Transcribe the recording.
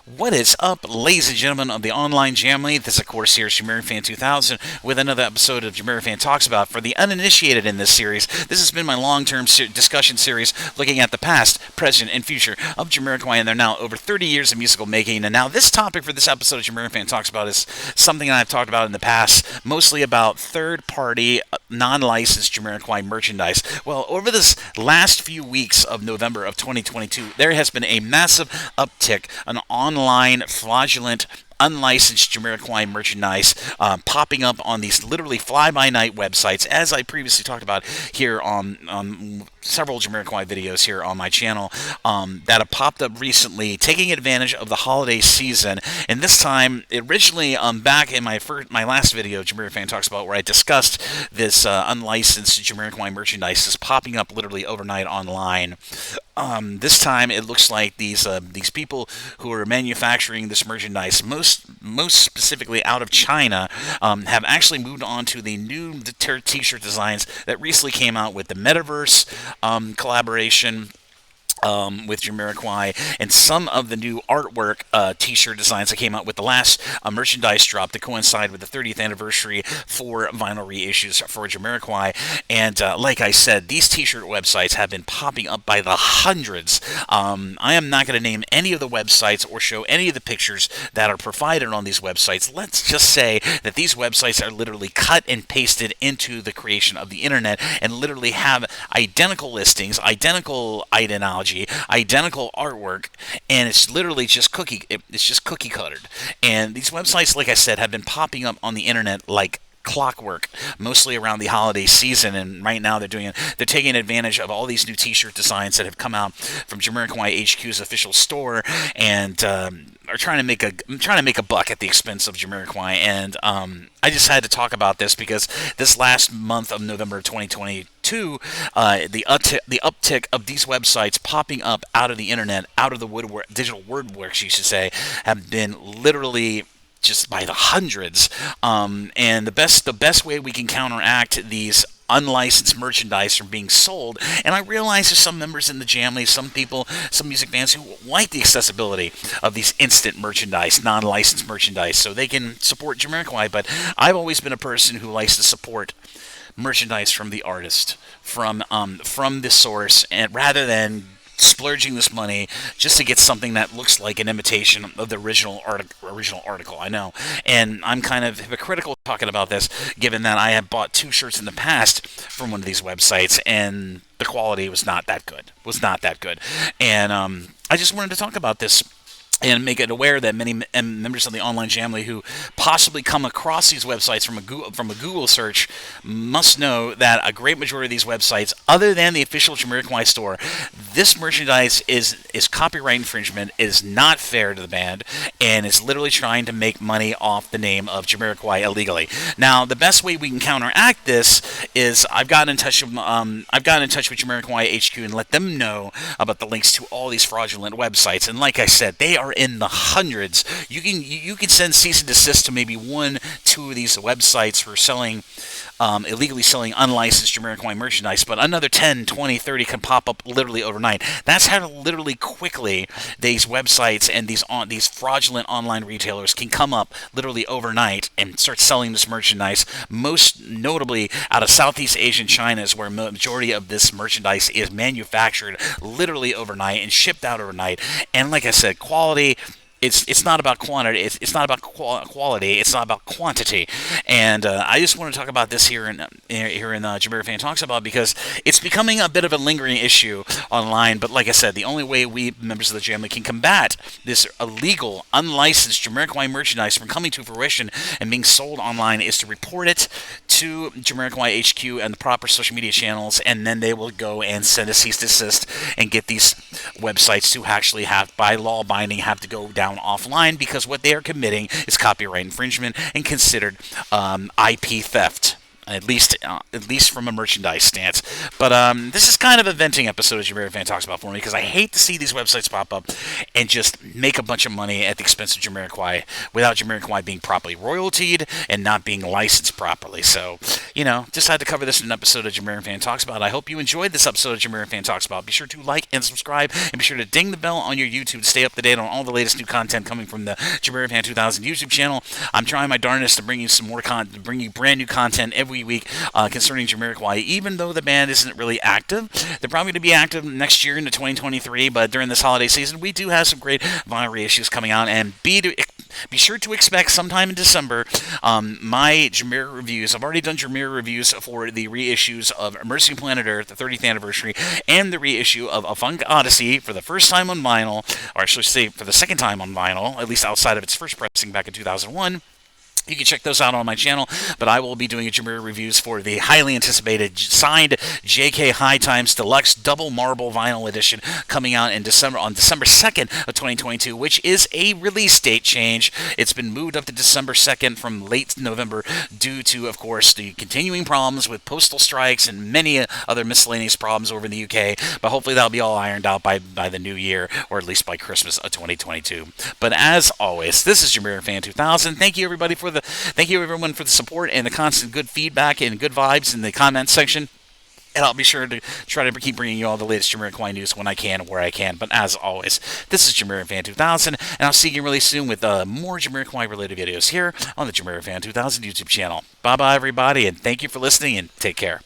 What is up, ladies and gentlemen of the online Jami? This, of course, here is JamiroFan 2000 with another episode of JamiroFan Talks About. For the uninitiated in this series, this has been my long-term discussion series looking at the past, present, and future of Jamiroquai, and they're now over 30 years of musical making. And now this topic for this episode of JamiroFan Talks About is something that I've talked about in the past, mostly about third-party, non-licensed Jamiroquai merchandise. Well, over this last few weeks of November of 2022, there has been a massive uptick, an online fraudulent unlicensed Jamiroquai merchandise popping up on these literally fly-by-night websites, as I previously talked about here on several Jamiroquai videos here on my channel that have popped up recently, taking advantage of the holiday season. And this time, originally back in my last video, JamiroFan Talks About, where I discussed this unlicensed Jamiroquai merchandise is popping up literally overnight online. This time, it looks like these people who are manufacturing this merchandise, most specifically out of China, have actually moved on to the new t-shirt designs that recently came out with the Metaverse collaboration. With Jamiroquai, and some of the new artwork t-shirt designs that came out with the last merchandise drop to coincide with the 30th anniversary for vinyl reissues for Jamiroquai. And like I said, these t-shirt websites have been popping up by the hundreds. I am not going to name any of the websites or show any of the pictures that are provided on these websites. Let's just say that these websites are literally cut and pasted into the creation of the internet and literally have identical listings, identical ideology, identical artwork, and it's literally just cookie cuttered. And these websites, like I said, have been popping up on the internet like clockwork, mostly around the holiday season. And right now they're taking advantage of all these new t-shirt designs that have come out from Jamiroquai HQ's official store, and are trying to make a buck at the expense of Jamiroquai. And I just had to talk about this because this last month of November 2022, the uptick of these websites popping up out of the internet, out of the digital woodworks, you should say, have been literally just by the hundreds. And the best way we can counteract these unlicensed merchandise from being sold, and I realize there's some members in the Jami, some people, some music fans who like the accessibility of these instant merchandise, non-licensed merchandise, so they can support Jamiroquai. But I've always been a person who likes to support merchandise from the artist, from the source, and rather than splurging this money just to get something that looks like an imitation of the original article. I know, and I'm kind of hypocritical talking about this, given that I have bought 2 shirts in the past from one of these websites, and the quality was not that good. And I just wanted to talk about this and make it aware that many members of the online Jami who possibly come across these websites from a Google search must know that a great majority of these websites, other than the official Jamiroquai store, this merchandise is copyright infringement, is not fair to the band, and is literally trying to make money off the name of Jamiroquai illegally. Now, the best way we can counteract this is I've gotten in touch with Jamiroquai HQ and let them know about the links to all these fraudulent websites. And like I said, they are in the hundreds. You can send cease and desist to maybe 1-2 of these websites for illegally selling unlicensed Jamiroquai merchandise, but another 10, 20, 30 can pop up literally overnight. That's how literally quickly these websites and these fraudulent online retailers can come up literally overnight and start selling this merchandise. Most notably out of Southeast Asia and China is where the majority of this merchandise is manufactured literally overnight and shipped out overnight. And like I said, quality, it's not about quantity. It's not about quality. It's not about quantity. And I just want to talk about this here in JamiroFan Talks About, because it's becoming a bit of a lingering issue online. But like I said, the only way we members of the Jami can combat this illegal, unlicensed Jamiroquai merchandise from coming to fruition and being sold online is to report it to Jamiroquai HQ and the proper social media channels, and then they will go and send a cease desist and get these websites to actually have, by law binding, have to go down offline, because what they are committing is copyright infringement and considered IP theft. at least from a merchandise stance. But this is kind of a venting episode of JamiroFan Talks About for me because I hate to see these websites pop up and just make a bunch of money at the expense of Jamiroquai without Jamiroquai being properly royaltied and not being licensed properly. So, decided to cover this in an episode of JamiroFan Talks About. I hope you enjoyed this episode of JamiroFan Talks About. Be sure to like and subscribe, and be sure to ding the bell on your YouTube to stay up to date on all the latest new content coming from the JamiroFan 2000 YouTube channel. I'm trying my darndest to bring you some more content, bring you brand new content every week concerning Jamiroquai, even though the band isn't really active. They're probably going to be active next year into 2023, but during this holiday season, we do have some great vinyl reissues coming out, and be sure to expect sometime in December my Jamiro reviews. I've already done Jamiro reviews for the reissues of Emerging Planet Earth, the 30th anniversary, and the reissue of A Funk Odyssey for the first time on vinyl, or I should say for the second time on vinyl, at least outside of its first pressing back in 2001. You can check those out on my channel, but I will be doing Jamiro reviews for the highly anticipated signed JK High Times Deluxe Double Marble Vinyl Edition coming out in December on December 2nd of 2022, which is a release date change. It's been moved up to December 2nd from late November due to, of course, the continuing problems with postal strikes and many other miscellaneous problems over in the UK, but hopefully that'll be all ironed out by the new year, or at least by Christmas of 2022. But as always, this is JamiroFan 2000. Thank you everyone for the support and the constant good feedback and good vibes in the comments section. And I'll be sure to try to keep bringing you all the latest Jamiroquai news when I can, where I can. But as always, this is JamiroFan 2000, and I'll see you really soon with more Jamiroquai related videos here on the JamiroFan 2000 YouTube channel. Bye bye everybody, and thank you for listening, and take care.